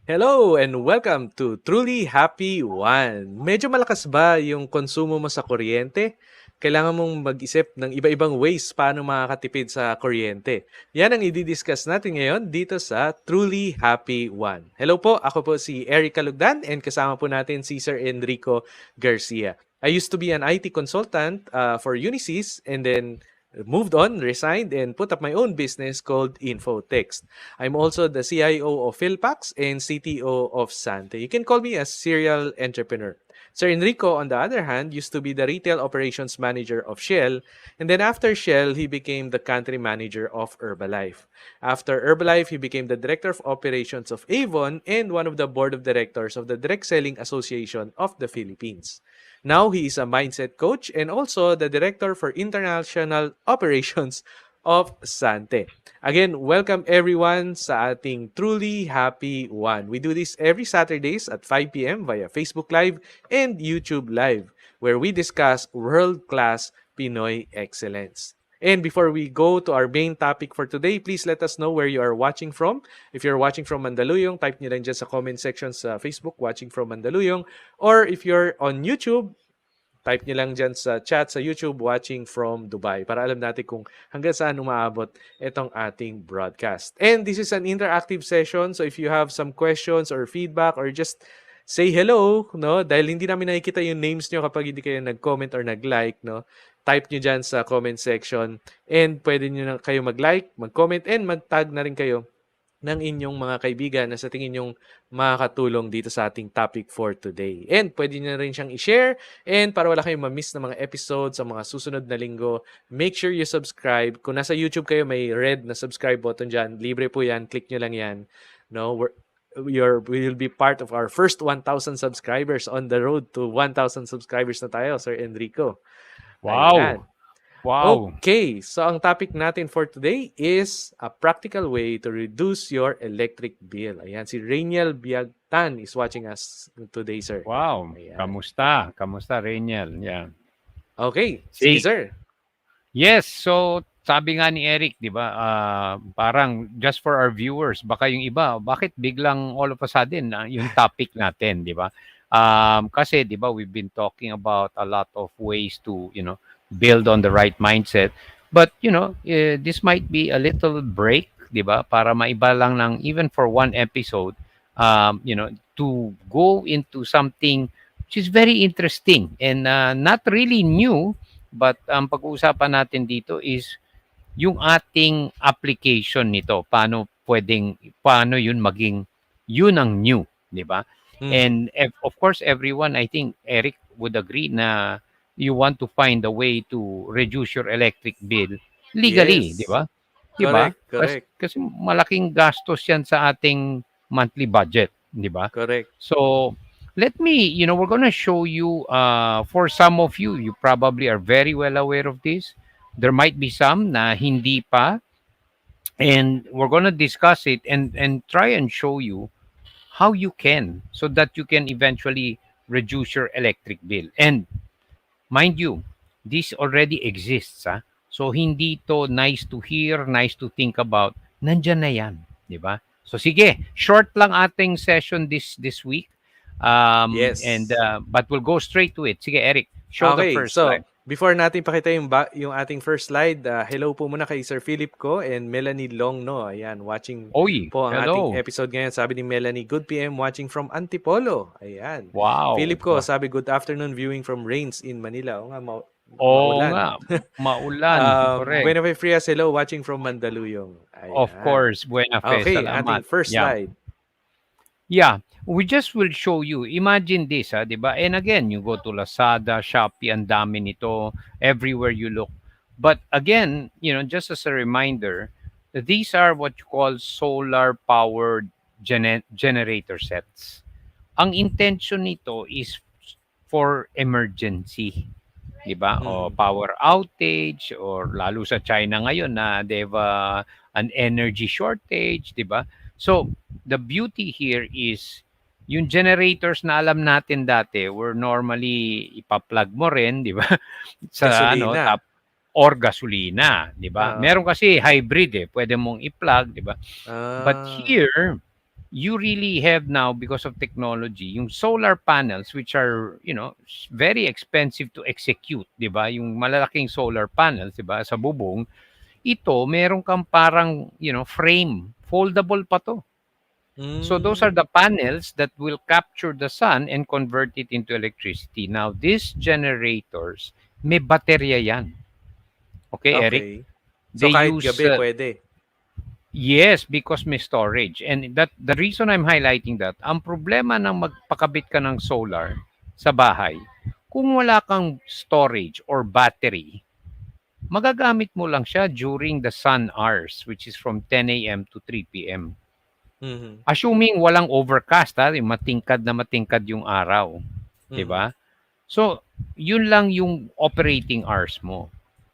Hello and welcome to Truly Happy Juan. Medyo malakas ba yung konsumo mo sa kuryente? Kailangan mong mag-isip ng iba-ibang ways paano makakatipid sa kuryente. Yan ang i-discuss natin ngayon dito sa Truly Happy Juan. Hello po, ako po si Eric Calugdan and kasama po natin si Sir Enrico Garcia. I used to be an IT consultant for Unisys and then moved on, resigned, and put up my own business called Infotext. I'm also the CIO of Philpax and CTO of Sante. You can call me a serial entrepreneur. Sir Enrico, on the other hand, used to be the retail operations manager of Shell, and then after Shell, he became the country manager of Herbalife. After Herbalife, he became the director of operations of Avon and one of the board of directors of the Direct Selling Association of the Philippines. Now, he is a mindset coach and also the director for international operations of Sante. Again, welcome everyone sa ating Truly Happy One. We do this every Saturdays at 5 p.m. via Facebook Live and YouTube Live, where we discuss world-class Pinoy excellence. And before we go to our main topic for today, please let us know where you are watching from. If you're watching from Mandaluyong, type nyo lang dyan sa comment section sa Facebook, watching from Mandaluyong. Or if you're on YouTube, type nyo lang dyan sa chat sa YouTube, watching from Dubai, para alam natin kung hanggang saan umaabot itong ating broadcast. And this is an interactive session, so if you have some questions or feedback or just say hello, no? Dahil hindi namin nakikita yung names nyo kapag hindi kayo nag-comment or nag-like, no? Type nyo dyan sa comment section and pwede nyo na kayo mag-like, mag-comment, and mag-tag na rin kayo ng inyong mga kaibigan na sa tingin nyong makakatulong dito sa ating topic for today. And pwede nyo na rin siyang i-share, and para wala kayong ma-miss na mga episodes sa mga susunod na linggo, make sure you subscribe. Kung nasa YouTube kayo, may red na subscribe button dyan. Libre po yan. Click nyo lang yan. No, we will be part of our first 1,000 subscribers on the road to 1,000 subscribers na tayo, Sir Enrico. Ayan. Wow! Wow! Okay, so ang topic natin for today is a practical way to reduce your electric bill. Ayan, si Rainiel Biagtan is watching us today, sir. Wow! Ayan. Kamusta? Kamusta, Rainiel? Yeah. Okay, sige, sir. Yes, so sabi nga ni Eric, di ba, parang just for our viewers, baka yung iba, bakit biglang all of a sudden yung topic natin, di ba? Kasi, di ba, we've been talking about a lot of ways to, build on the right mindset. But, this might be a little break, di ba, para maiba lang ng, even for one episode, to go into something which is very interesting and not really new, but ang pag-uusapan natin dito is yung ating application nito. Paano yun maging, yun ang new, di ba? And of course, everyone, I think, Eric would agree na you want to find a way to reduce your electric bill legally, Yes. di ba? Di ba? Correct. Kasi malaking gastos yan sa ating monthly budget, di ba? Correct. So, let me, we're gonna show you, for some of you, you probably are very well aware of this. There might be some na hindi pa. And we're gonna discuss it and try and show you how you can, so that you can eventually reduce your electric bill. And mind you, this already exists. So, hindi to nice to hear, nice to think about. Nandyan na yan. Di ba? So, sige, short lang ating session this week. Yes. And but we'll go straight to it. Sige, Eric, show the first slide. Before natin pakita yung ating first slide, hello po muna kay Sir Philip ko and Melanie Longno. Ayan, watching po ang ating episode ngayon. Sabi ni Melanie, good PM watching from Antipolo. Ayan. Wow. Philip ko, sabi good afternoon viewing from Rains in Manila. O nga, maulan. Maulan. Correct. Buena Fe Frias, hello, watching from Mandaluyong. Ayan. Of course, Buena Fe. Okay, salamat. ating first slide. Yeah, we just will show you. Imagine this, di ba? And again, you go to Lazada, Shopee, ang dami nito, everywhere you look. But again, just as a reminder, these are what you call solar-powered generator sets. Ang intention nito is for emergency. Di ba? O power outage, or lalo sa China ngayon na they have an energy shortage, di ba? So, the beauty here is, yung generators na alam natin dati were normally ipa-plug mo rin, di ba? Sa gasolina. Or gasolina, di ba? Meron kasi hybrid pwede mong i-plug, di ba? But here, you really have now, because of technology, yung solar panels, which are, very expensive to execute, di ba? Yung malalaking solar panels, di ba, sa bubong, ito, meron kang parang, frame. Foldable pa to. So those are Hmm, the panels that will capture the sun and convert it into electricity. Now, these generators, may baterya yan. Okay, Eric? okey. So, They kahit use, gabi puwede? yes, because may storage. And that the reason I'm highlighting that, ang problema ng magpakabit ka ng solar sa bahay, kung wala kang storage or battery, magagamit mo lang siya during the sun hours, which is from 10 a.m. to 3 p.m. Mhm, Assuming walang overcast, yung matingkad yung araw, 'di mhm, ba? So, yun lang yung operating hours mo.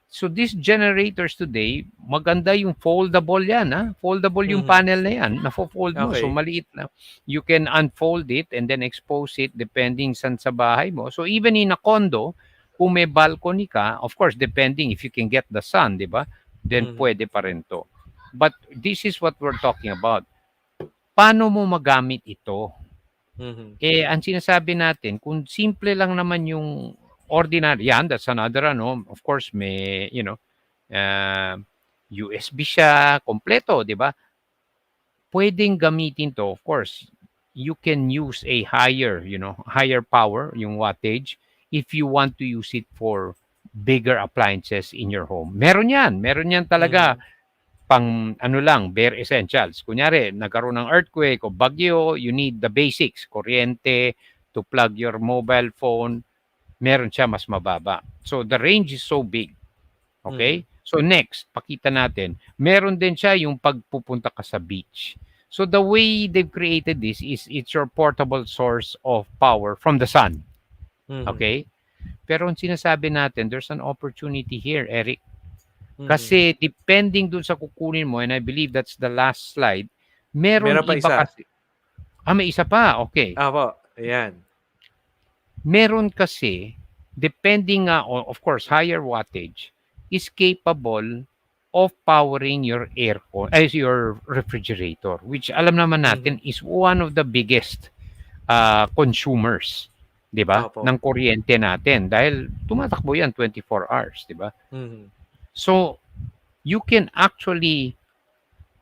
So these generators today, maganda yung foldable yan, ha? Foldable yung mhm. panel na yan, nafo-fold mo. So Okey. maliit na. You can unfold it and then expose it depending san sa bahay mo. So even in a condo, kung may balcony ka, of course, depending if you can get the sun, di ba? Then Mhm, pwede pa rin to. But this is what we're talking about. Paano mo magamit ito? mhm, Ang sinasabi natin, kung simple lang naman yung ordinary, yan, that's another, of course, may, ah, USB siya, kompleto, di ba? Pwedeng gamitin to, of course, you can use a higher power, yung wattage, if you want to use it for bigger appliances in your home. Meron yan talaga, mhm, pang ano lang, bare essentials. Kunyari, nagkaroon ng earthquake o bagyo, you need the basics, kuryente, to plug your mobile phone, meron siya mas mababa. So the range is so big. mhm, Okay? So next, pakita natin. Meron din siya yung pagpupunta ka sa beach. So the way they've created this is it's your portable source of power from the sun. mhm, Okay? Pero ang sinasabi natin, there's an opportunity here, Eric. mhm. Kasi depending dun sa kukunin mo, and I believe that's the last slide, meron Meron pa iba isa. kasi. May isa pa. Okay. Opo, ayan. Meron kasi, depending nga, of course, higher wattage, is capable of powering your aircon, as your refrigerator, which alam naman natin Mhm, is one of the biggest consumers, 'di ba? opo. Ng kuryente natin dahil tumatakbo 'yan 24 hours, 'di ba? Mhm, So, you can actually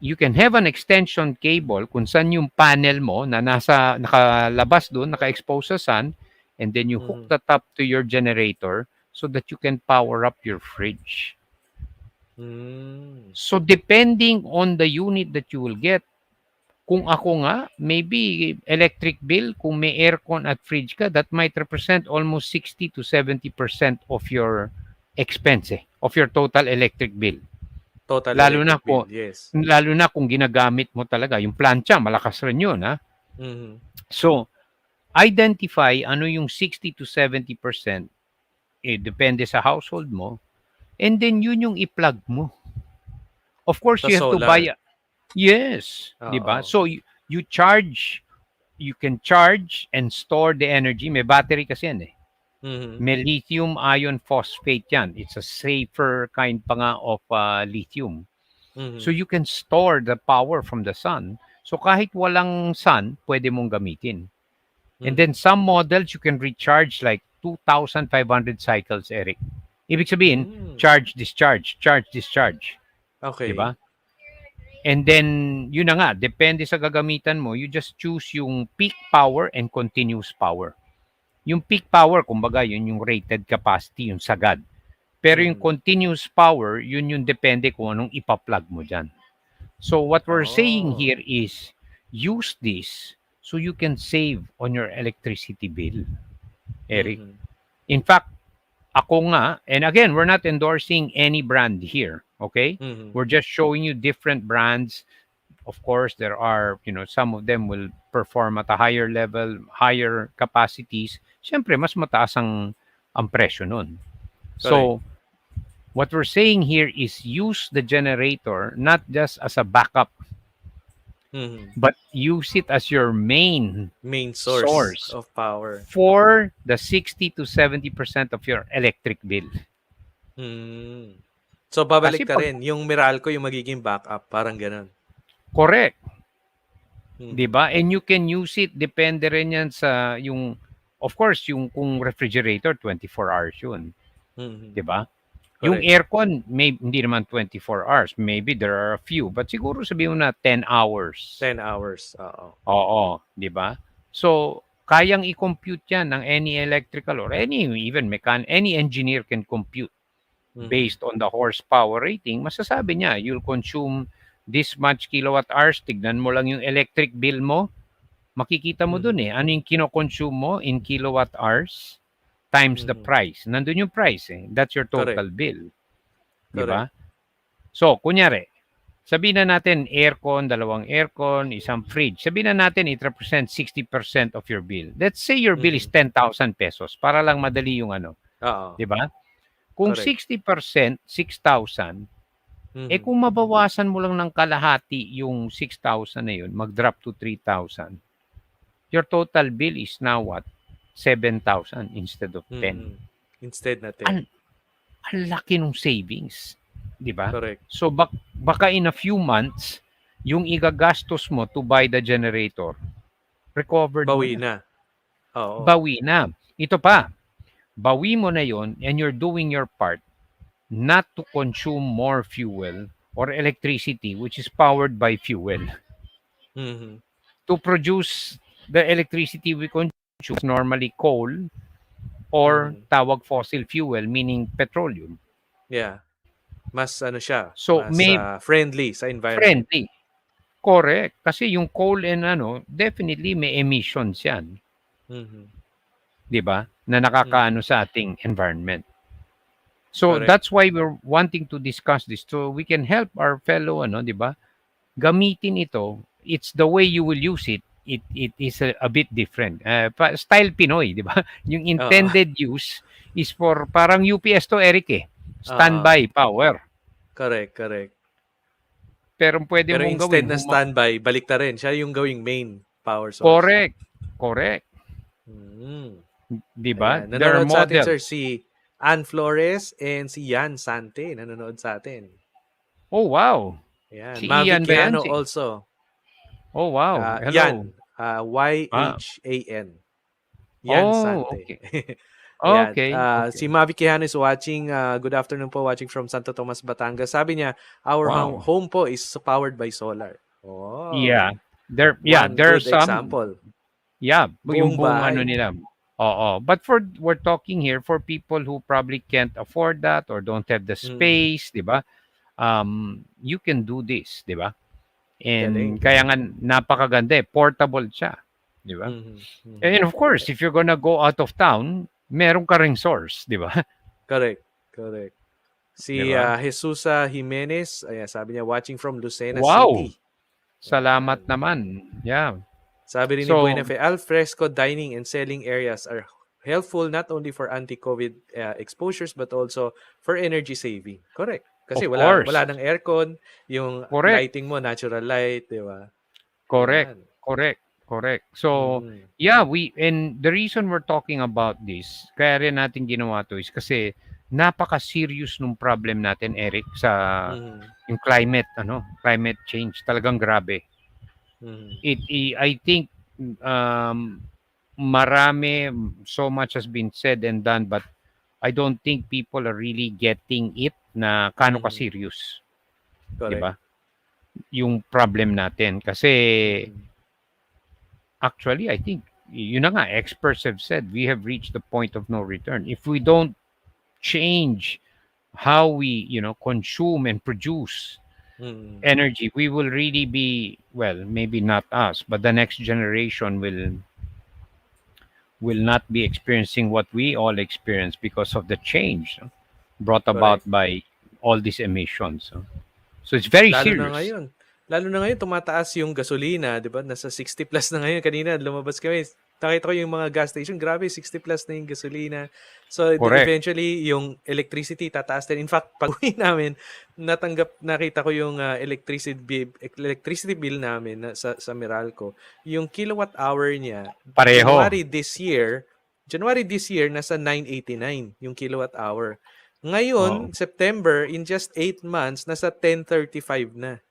you can have an extension cable kung saan yung panel mo na nakalabas doon, naka-expose sa sun, and then you hook mhm, that up to your generator so that you can power up your fridge. hmm. So depending on the unit that you will get, kung ako nga, maybe electric bill, kung may aircon at fridge ka, that might represent almost 60 to 70% of your expense, of your total electric bill. Total Lalo na electric bill, kung yes. lalo na kung ginagamit mo talaga yung plancha, malakas rin 'yun, ha. Mhm, So, identify ano yung 60 to 70%, depende sa household mo, and then yun yung i-plug mo. Of course, sa you have to buy solar. yes, 'di ba? Oo. So, you can charge and store the energy. May battery kasi yan, eh. Mhm, May lithium iron phosphate yan. It's a safer kind pa nga of lithium. So mhm, you can store the power from the sun. So kahit walang sun, pwede mong gamitin. And then mhm. some models you can recharge like 2,500 cycles, Eric. Ibig sabihin, Hmm, charge, discharge. Di okey. ba? And then, yun na nga, depende sa gagamitan mo, you just choose yung peak power and continuous power. Yung peak power, kumbaga, yun yung rated capacity, yung sagad. Pero yung Mhm. continuous power, yun yung depende kung anong ipa-plug mo dyan. So what we're saying Oh. here is use this so you can save on your electricity bill, Eric. Mhm, In fact, ako nga, and again, we're not endorsing any brand here, okay? mhm. We're just showing you different brands. Of course, there are, some of them will perform at a higher level, higher capacities. Siyempre, mas mataas ang presyo nun. Correct. So, what we're saying here is use the generator not just as a backup, Mhm. but use it as your main Main source source of power. for the 60 to 70% of your electric bill. Hmm. So, Kasi babalik ka pag rin, yung Meralco yung magiging backup, parang gano'n? correct, 'di ba? And you can use it, depende rin yan sa yung, of course, yung kung refrigerator 24 hours yun, Mhm. 'di ba? Yung Correct. aircon may hindi naman 24 hours, maybe there are a few, but siguro sabihin mo na 10 hours. 10 hours, oo. Oo, 'di ba? So, kayang i-compute 'yan ng any electrical or any even any engineer can compute Mhm. based on the horsepower rating. Masasabi niya, you'll consume this much kilowatt hours. Tignan mo lang yung electric bill mo, makikita mo dun Mhm. ano yung kino-consume mo in kilowatt hours times the Mhm. price. Nandun yung price eh. That's your Correct. total bill, 'di Correct. ba? So, kunyari, sabihin na natin aircon, dalawang aircon, isang fridge. Sabihin na natin it represents 60% of your bill. Let's say your bill is Mhm. 10,000 pesos para lang madali yung ano, Oo. 'di ba? Kung Correct. 60%, 6,000, Mhm. kung mabawasan mo lang ng kalahati yung 6,000 na yun, mag-drop to 3,000, your total bill is now what? 7,000 instead of 10. Mhm. Instead na 10. Ang, ang laki ng savings, 'di ba? Correct. So baka in a few months, yung igagastos mo to buy the generator, recovered mo Bawi na. na. Oo. Bawi na. Ito pa, bawi mo na yon and you're doing your part not to consume more fuel or electricity which is powered by fuel. Mhm. To produce the electricity we consume is normally coal or Mhm. tawag fossil fuel, meaning petroleum. Yeah. Mas ano siya, So mas may friendly sa environment. friendly. Correct. Kasi yung coal and ano, definitely may emissions yan. Mhm. 'Di ba? Na nakakaano Mhm. sa ating environment. So Correct. that's why we're wanting to discuss this so we can help our fellow ano, 'di ba? Gamitin ito. It's the way you will use it. It is a bit different. Style Pinoy, 'di ba? Yung Oo. intended use is for parang UPS to Eric eh. Oo. Standby power. Correct, correct. Pero pwede Pero mong instead gawin na standby, baliktarin. Siya yung gawing main power source. correct. Correct. Mm. 'Di ba? Ayan. There are Nanonood sa atin, sir, models. si Ann Flores and si Yan Sante. Nanonood sa atin. Oh, wow. Ayan. Si Mavi Ian ba yan? Quijano also. Oh, wow. Hello. Yan. Ah, Yhan. Yan oh, Sante. okay. Ayan. Okay, Si okay. Mavi Quijano is watching. Good afternoon po, watching from Santo Tomas, Batangas. Sabi niya, our Wow. home po is powered by solar. Oh, Yeah. There one there are good some. example. Yeah, yung Buong buong ano bahay. nila. Oo. But for we're talking here for people who probably can't afford that or don't have the Mm, space, 'di ba? You can do this, 'di ba? And galing, kaya galing. nga napakaganda eh, portable siya, 'di ba? Mhm, mhm. And of course, if you're gonna go out of town, meron ka ring source, 'di ba? Correct, correct. 'Di Si ba? Jesusa Jimenez, ayan, sabi niya, watching from Lucena Wow. City. Salamat Ayan. naman. Yeah. Sabi rin ni So, Buena Fe, al fresco dining and selling areas are helpful not only for anti-COVID exposures but also for energy saving. Correct. Kasi of wala course. nang aircon, yung Correct. lighting mo natural light, 'di ba? Correct. Ayan. Correct. Correct. So, Mm. yeah, and the reason we're talking about this, kaya rin natin ginawa to is kasi napaka-serious nung problem natin, Eric, sa Mm. yung climate change. Talagang grabe. Mm. I think um, marami, so much has been said and done, but I don't think people are really getting it na kano Mm. ka-serious. 'Di Correct. ba? Yung problem natin. Kasi Mm. actually, I think, yun na nga, experts have said we have reached the point of no return. If we don't change how we, consume and produce Mm. energy, we will really be, well, maybe not us, but the next generation will not be experiencing what we all experience because of the change brought about Correct. by all these emissions. So it's very Lalo na serious. ngayon. Lalo na ngayon tumataas yung gasolina, 'di ba? Nasa 60 plus na ngayon. Kanina lumabas kami. Nakita ko yung mga gas station, grabe 60 plus na yung gasolina. So Correct. eventually yung electricity tataas din. In fact, pag-uwi namin, nakita ko yung electricity bill namin sa Meralco. Yung kilowatt hour niya, Pareho. January this year nasa 989 yung kilowatt hour. Ngayon, Oo. September, in just 8 months, nasa 1035 na.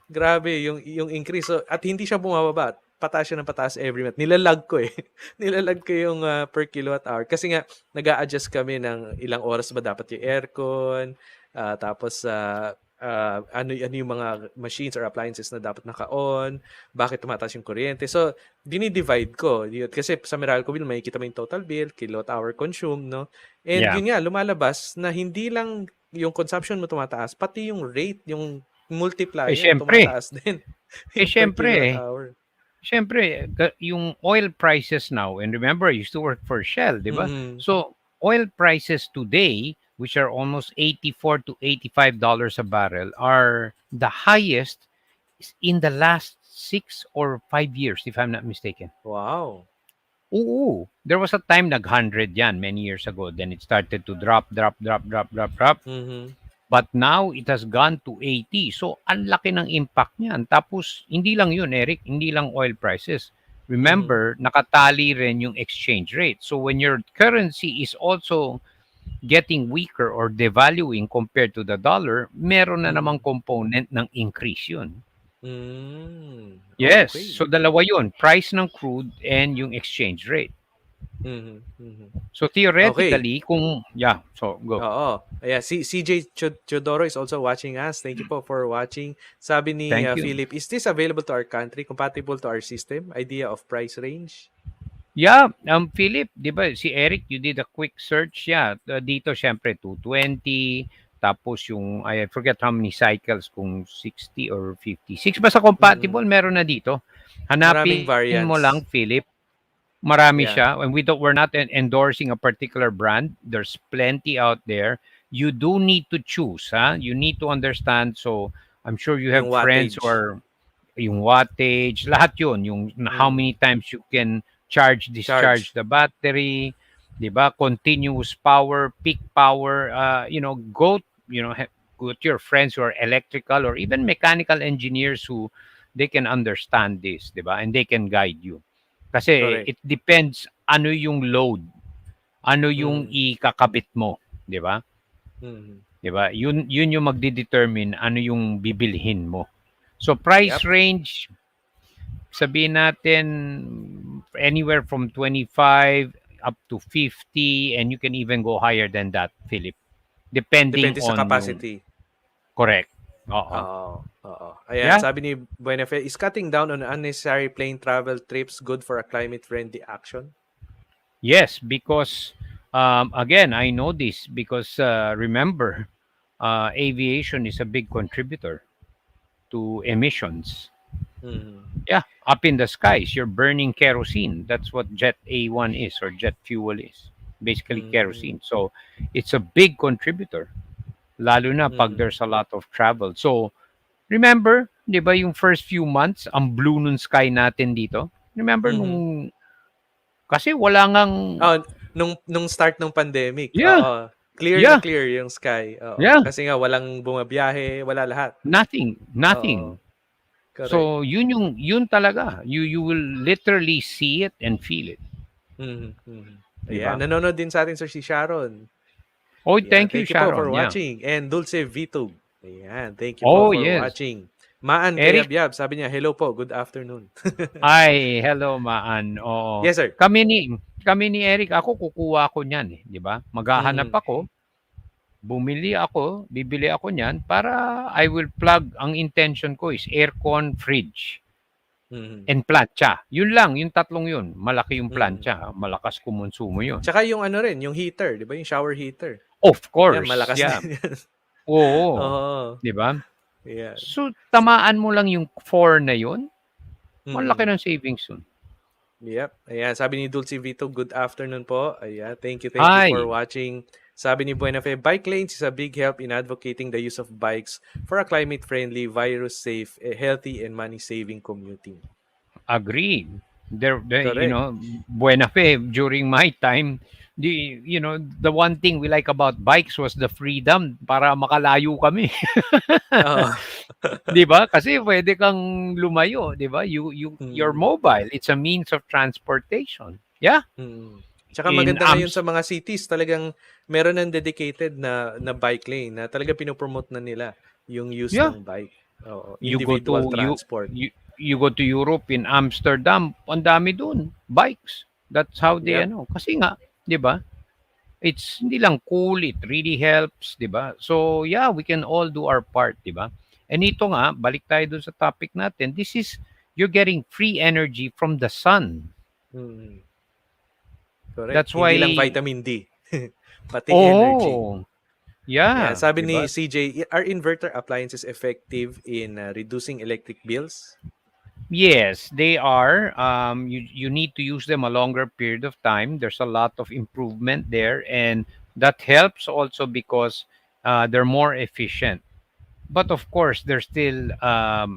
Grabe yung increase. So, at hindi siya bumababa. Pataas siya ng pataas every month. Nilalag ko eh. Nilalag ko yung per kilowatt hour. Kasi nga, nag-a-adjust kami ng ilang oras ba dapat yung aircon. Tapos, ano yung mga machines or appliances na dapat naka-on. Bakit tumataas yung kuryente. So, dinidivide ko. Kasi sa Meralco bill, makikita mo yung total bill, kilowatt hour consumed, no? And Yeah. yun nga, lumalabas na hindi lang yung consumption mo tumataas, pati yung rate, yung Eh, multiplier, siyempre. tumataas din Eh, yung per kilowatt siyempre. hour. Siyempre, yung oil prices now, and remember, I used to work for Shell, di ba? Mm. So, oil prices today, which are almost $84 to $85 a barrel, are the highest in the last 6 or 5 years, if I'm not mistaken. Wow. Oo. There was a time nag-100 yan many years ago. Then it started to drop, drop, drop, drop, drop, drop. Mhm. But now it has gone to 80. So ang laki ng impact niyan. Tapos hindi lang 'yun, Eric, hindi lang oil prices. Mhm. Remember, nakatali rin yung exchange rate. So when your currency is also getting weaker or devaluing compared to the dollar, meron na namang Mhm. component ng increase 'yun. Yes, so Okay. dalawa 'yun, price ng crude and yung exchange rate. Mhm. Mhm. So Okay. theoretically, kung yeah, so go. Oo. Ayan, si CJ Chodoro is also watching us. Thank you po for watching. Sabi ni Thank you. Philip, is this available to our country? Compatible to our system? Idea of price range? Yeah, Philip, 'di ba si Eric, you did a quick search, yeah. Dito syempre 220, tapos yung I forget how many cycles kung 60 or 56. Basta compatible Mm. meron na dito. Maraming Hanapin mo lang, variants. Philip. Marami Yeah. siya. And we're not endorsing a particular brand. There's plenty out there. You do need to choose, huh? You need to understand. So, I'm sure you Yung have friends who wattage. are yung wattage, lahat yun, yung how Mm. many times you can charge, discharge Charge. the battery, 'di ba? Continuous power, peak power, go, go to your friends who are electrical or even mechanical engineers who they can understand this, 'di ba? And they can guide you. Kasi Correct. it depends ano yung load, ano yung Mm. ikakabit mo, 'di ba? Mhm. 'Di ba? Yun yung magde-determine ano yung bibilhin mo. So price Yep. range, sabihin natin anywhere from 25 up to 50, and you can even go higher than that, Philip. Depending Depende sa on yung capacity. correct. Oo. Oo. Oo. Ayan, Yeah. sabi ni Buenafe, is cutting down on unnecessary plane travel trips good for a climate-friendly action? Yes, because again, I know this because remember, aviation is a big contributor to emissions. Mhm. Yeah, up in the skies, you're burning kerosene. That's what jet A1 is or jet fuel is. Basically Mm. kerosene. So it's a big contributor, lalo na pag Mhm. there's a lot of travel. So remember, 'di ba yung first few months, ang blue nun sky natin dito? Remember Mhm. nung kasi wala ngang Oh, nung start ng pandemic, yeah, oo. Clear na yeah, clear yung sky, oo. yeah, Kasi nga walang bumabiyahe, wala lahat. nothing, Oo, nothing. correct. So yun talaga. You will literally see it and feel it, Mhm. Mhm. 'di Ayan, ba? nanonood din sa'tin si Sharon. Oh, Ayan, thank you, thank you po for Sharon. Yeah. watching. And Dulce Vitug. Ayan, thank you po Oh, for yes. watching. Maan Eric, Kayabyab, sabi niya, hello po, good afternoon. ay, hello, Maan. Oo. Yes, sir. Kami ni Eric, ako kukuha ko niyan, 'di ba? Maghahanap Mhm. ako, bibili ako niyan para I will plug, ang intention ko is aircon, fridge, Mhm. and plancha. Yun lang, yung tatlong yun. Malaki yung Mhm. plancha, malakas kumonsumo yun. Tsaka yung ano rin, yung heater, 'di ba? Yung shower heater. Of Yan, course, malakas yeah. din yan. Oo, Oo. 'di ba? Ayan. So tamaan mo lang yung 4 na yun, malaki Mhm. ng savings yun. Yep. Ayan, sabi ni Dulce Vito, good afternoon po. Ayan, thank you for Ay, watching. Sabi ni Buenafe, bike lanes is a big help in advocating the use of bikes for a climate-friendly, virus-safe, healthy, and money-saving commuting. agreed. Correct. Buena fe, during my time, the one thing we like about bikes was the freedom para makalayo kami. Oo. 'Di ba? Kasi pwede kang lumayo, 'di ba? You're Mm, mobile. It's a means of transportation. Yeah. mm. Tsaka In maganda ngayon sa AMS, mga cities, talagang meron ng dedicated na bike lane na talaga pinopromote na nila yung use yeah. ng bike. Oo, You go individual to transport. you go to Europe in Amsterdam, ang dami dun, bikes. That's how they Yep. ano. Kasi nga, 'di ba? It's hindi lang cool, it really helps, 'di ba? So, yeah, we can all do our part, 'di ba? And ito nga, balik tayo dun sa topic natin. This is you're getting free energy from the sun. Mm, correct. That's Hindi lang why vitamin D, pati energy. oh, Ayan, yeah, sabi 'di ni ba? CJ, are inverter appliances effective in reducing electric bills? Yes, they are. You need to use them a longer period of time. There's a lot of improvement there, and that helps also because they're more efficient. But of course, they're still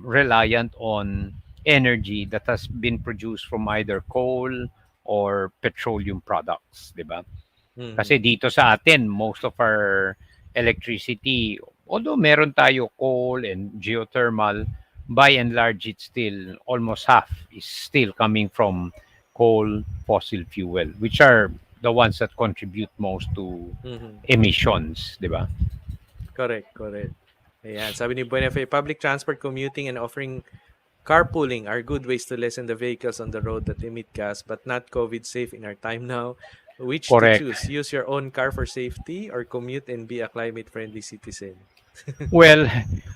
reliant on energy that has been produced from either coal or petroleum products, di ba? Mhm. Kasi dito sa atin, most of our electricity, although meron tayo coal and geothermal, by and large, it's still almost half is still coming from coal, fossil fuel, which are the ones that contribute most to Mhm. emissions, di ba? Correct, correct. Ayan, sabi ni Buenafe, public transport commuting and offering carpooling are good ways to lessen the vehicles on the road that emit gas, but not COVID safe in our time now. Which to Correct. choose? Use your own car for safety or commute and be a climate friendly citizen? Well,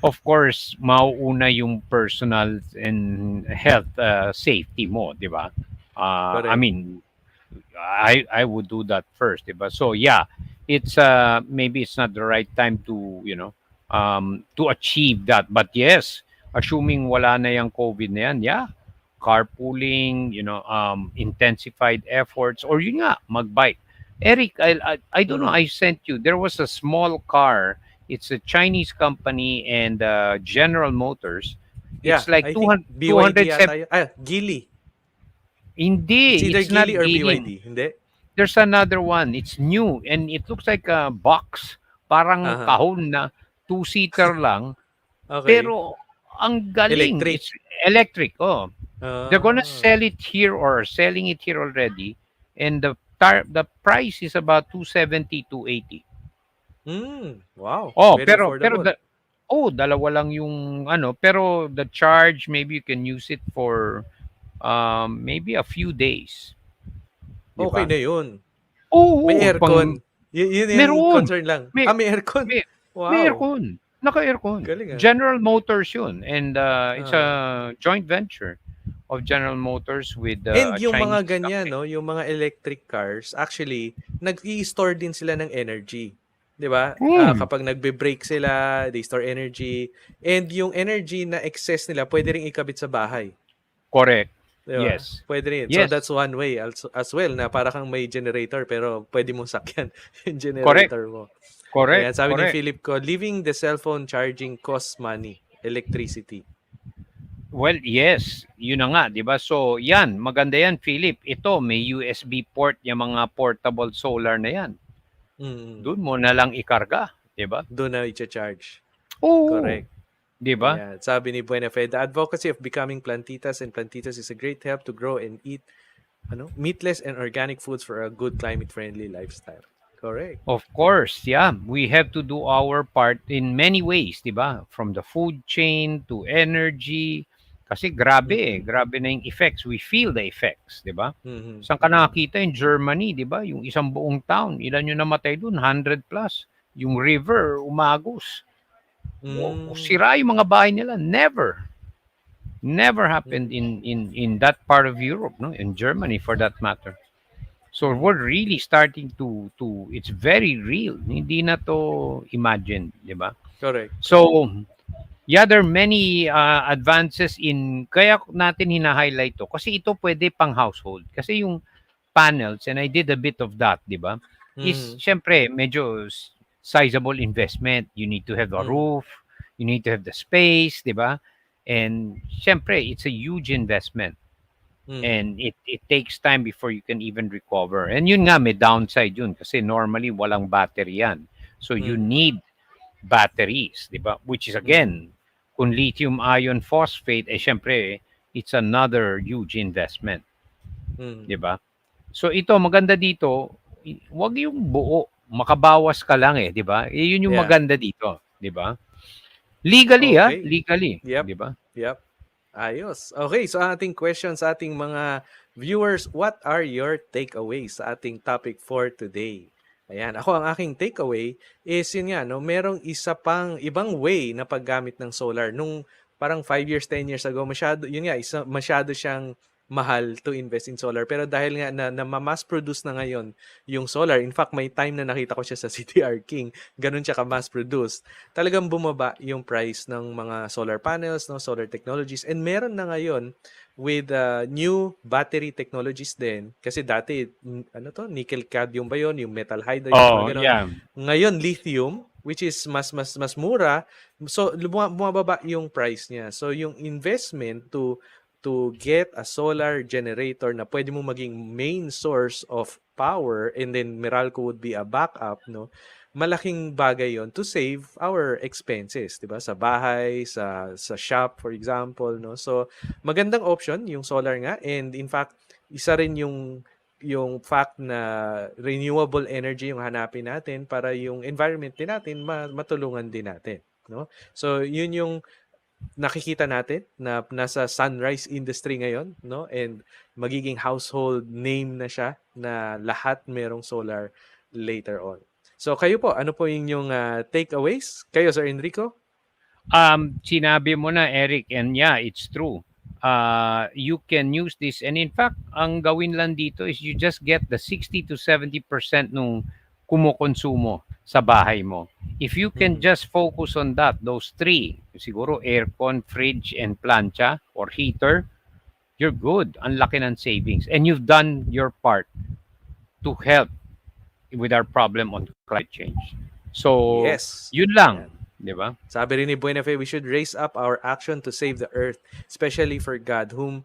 of course, mauuna yung personal and health safety mo, di ba? I Correct. mean, I would do that first, diba? So yeah, it's maybe it's not the right time to to achieve that. But yes, assuming wala na yung COVID na yan, yeah, carpooling, intensified efforts, or yun nga, magbike. Eric, I don't know. Mhm. I sent you. There was a small car. It's a Chinese company and General Motors. Yeah, It's like I think 200, BYD yata yun. Ah, Geely. It's Hindi, either it's not Geely or Geely. BYD. Hindi? There's another one. It's new and it looks like a box. Parang Aha. kahon na two-seater lang. Okay. Pero ang galing. Electric. It's electric. Oh, they're gonna Ah. sell it here or selling it here already. And the price is about 270, 280. Wow. Oh, Very pero affordable. dalawa lang yung ano. Pero the charge, maybe you can use it for maybe a few days. Di Okay ba? na yun. May Oo, aircon. Yun yung meron. concern lang. May Ah, may aircon. may may Wow. aircon. Naka-aircon. Galing ah. General Motors 'yun and it's Ah. a joint venture of General Motors with And a yung mga Chinese ganyan, company. no, yung mga electric cars, actually, nag-i-store din sila ng energy. 'Di ba? Hmm, Kapag nagbe-brake sila, they store energy. And yung energy na excess nila, pwede ring ikabit sa bahay. correct. 'Di ba? Yes. Pwede rin. So Yes, that's one way as well na para kang may generator pero pwede mong sakyan yung correct. generator mo. Correct. Ayan, sabi ni Correct. Philip ko, leaving the cell phone charging costs money, electricity. Well, yes. 'Yun na nga, 'di ba? So, 'yan, maganda 'yan, Philip. Ito may USB port yung mga portable solar na 'yan. Mm. Doon mo na lang ikarga, 'di ba? Doon na i-charge. Oo, Correct. 'di ba? Ayan. Sabi ni Buenafe, the advocacy of becoming plantitas and plantitas is a great help to grow and eat meatless and organic foods for a good climate-friendly lifestyle. Correct. Of course, yeah. We have to do our part in many ways, 'di ba? From the food chain to energy. Kasi grabe, Mhm. grabe na yung effects. We feel the effects, 'di ba? Mhm. Saan ka nakakita in Germany, 'di ba? Yung isang buong town, ilan yung namatay doon? 100 plus. Yung river umagos. Mm. Sira yung mga bahay nila. Never. Never happened Mhm. in that part of Europe, no? In Germany for that matter. So Mhm. we're really starting to it's very real. Hindi na to imagine, 'di ba? Correct. So yeah, there are many advances in kaya natin hina-highlight to kasi ito pwede pang household. Kasi yung panels and I did a bit of that, 'di ba? Is Mhm. syempre medyo sizable investment. You need to have a Mhm. roof, you need to have the space, 'di ba? And syempre it's a huge investment Mhm. and it takes time before you can even recover. And yun nga, may downside yun kasi normally walang battery yan. So you Mhm. need batteries, di ba? Which is Mhm. again, kung lithium ion phosphate, eh syempre, it's another huge investment, Mhm. di ba? So ito, maganda dito, wag yung buo, makabawas ka lang eh, di ba? Yun yung Yeah. maganda dito, di ba? Legally, Okay. legally, Yep. 'di ba? Yep. Ayos. Okay, so ang ating question sa ating mga viewers, what are your takeaways sa ating topic for today? Ayan, ako ang aking takeaway is yun nga, no, merong isa pang ibang way na paggamit ng solar. Nung parang 5 years, 10 years ago, masyado, yun nga, masyado siyang mahal to invest in solar. Pero dahil nga na mass produce na ngayon yung solar, in fact, may time na nakita ko siya sa CTR King, ganun siya ka-mass produce, talagang bumaba yung price ng mga solar panels, no, solar technologies. And meron na ngayon with new battery technologies din. Kasi dati, ano to, nickel cadmium ba yun? Yung metal hydride, yung mga Oh, ganon. yeah. Ngayon, lithium, which is mas mura. So, bumababa yung price niya. So, yung investment to get a solar generator na pwede mo maging main source of power, and then Meralco would be a backup, no? Malaking bagay yon to save our expenses, 'di ba? Sa bahay, sa shop for example, no? So magandang option yung solar nga, and in fact, isa rin yung fact na renewable energy yung hanapin natin para yung environment din natin matulungan din natin, no? So yun yung nakikita natin na nasa sunrise industry ngayon, no? And magiging household name na siya na lahat merong solar later on. So kayo po, ano po yung inyong takeaways? Kayo, Sir Enrico? Sinabi mo na, Eric, and yeah, it's true. You can use this, and in fact, ang gawin lang dito is you just get the 60 to 70% nung kumukonsumo sa bahay mo. If you can Mhm. just focus on that, those three, siguro aircon, fridge, and plancha or heater, you're good. Ang laki ng savings. And you've done your part to help with our problem on climate change. So, Yes. yun lang, Yan. 'di ba? Sabi rin ni Buenafe, we should raise up our action to save the earth, especially for God, whom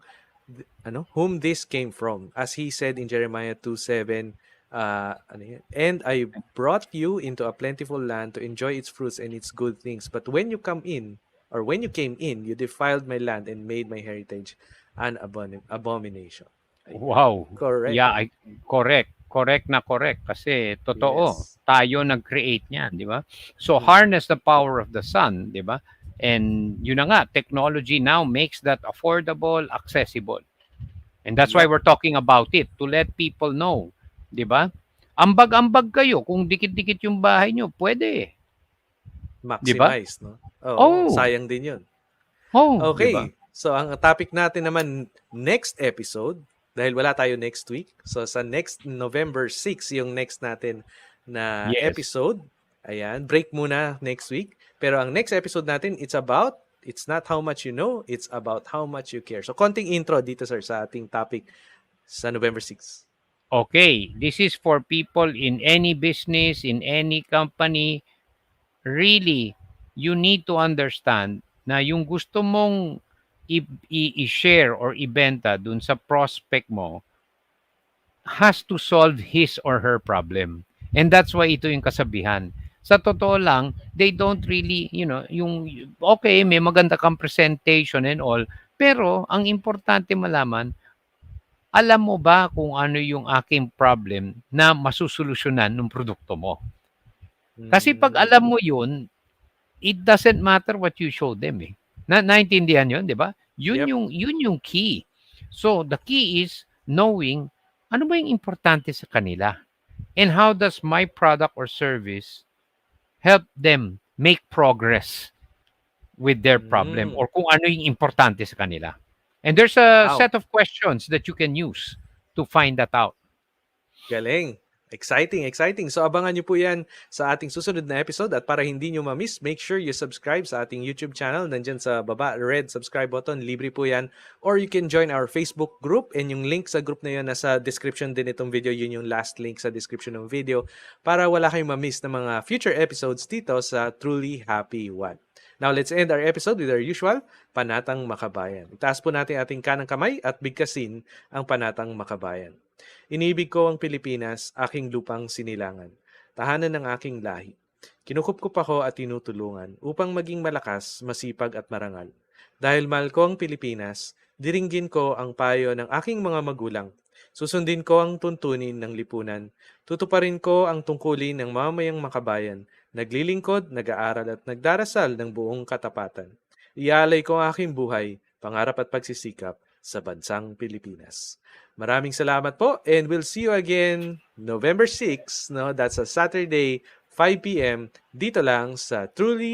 this came from. As he said in Jeremiah 2:7, ano yan? And I brought you into a plentiful land to enjoy its fruits and its good things. But when you come in, or when you came in, you defiled my land and made my heritage an abomination. Ayan. Wow. Correct. Yeah, correct. Correct na correct kasi totoo. Yes. Tayo nag-create niyan, di ba? So Mhm. harness the power of the sun, di ba? And yun na nga, technology now makes that affordable, accessible. And that's why Yep. we're talking about it to let people know, di ba? Ambag-ambag kayo kung dikit-dikit yung bahay nyo, pwede, di ba? Maximize, no? Oo, Oh, sayang din yun. di ba? Okay, so ang topic natin naman next episode, dahil wala tayo next week, so sa next November 6 yung next natin na Yes. episode. Ayan, break muna next week. Pero ang next episode natin, it's not how much you know, it's about how much you care. So konting intro dito, sir, sa ating topic sa November 6. Okay, this is for people in any business, in any company. Really, you need to understand na yung gusto mong i-share or ibenta dun sa prospect mo has to solve his or her problem. And that's why ito yung kasabihan. Sa totoo lang, they don't really, yung, okay, may maganda kang presentation and all, pero ang importante malaman, alam mo ba kung ano yung aking problem na masusolusyonan ng produkto mo? Kasi pag Mm, alam mo yun, it doesn't matter what you show them eh. Naintindihan yun, di ba? yep. Yun yung key. So, the key is knowing ano ba yung importante sa kanila and how does my product or service help them make progress with their problem Mm, or kung ano yung importante sa kanila. And there's a wow. set of questions that you can use to find that out. Galing. Exciting, exciting. So abangan nyo po yan sa ating susunod na episode, at para hindi nyo ma-miss, make sure you subscribe sa ating YouTube channel. Nandyan sa baba, red subscribe button. Libre po yan. Or you can join our Facebook group, and yung link sa group na yun nasa description din itong video. Yun yung last link sa description ng video para wala kayong ma-miss na mga future episodes dito sa Truly Happy One. Now, let's end our episode with our usual Panatang Makabayan. Itaas po natin ating kanang kamay at bigkasin ang Panatang Makabayan. Inibig ko ang Pilipinas, aking lupang sinilangan, tahanan ng aking lahi. Kinukupkup ako at tinutulungan upang maging malakas, masipag at marangal. Dahil mahal ko ang Pilipinas, diringgin ko ang payo ng aking mga magulang. Susundin ko ang tuntunin ng lipunan. Tutuparin ko ang tungkulin ng mamayang makabayan naglilingkod, nag-aaral at nagdarasal ng buong katapatan. Ialay ko ang aking buhay, pangarap at pagsisikap sa bansang Pilipinas. Maraming salamat po and we'll see you again November 6, no? That's a Saturday, 5 p.m. dito lang sa Truly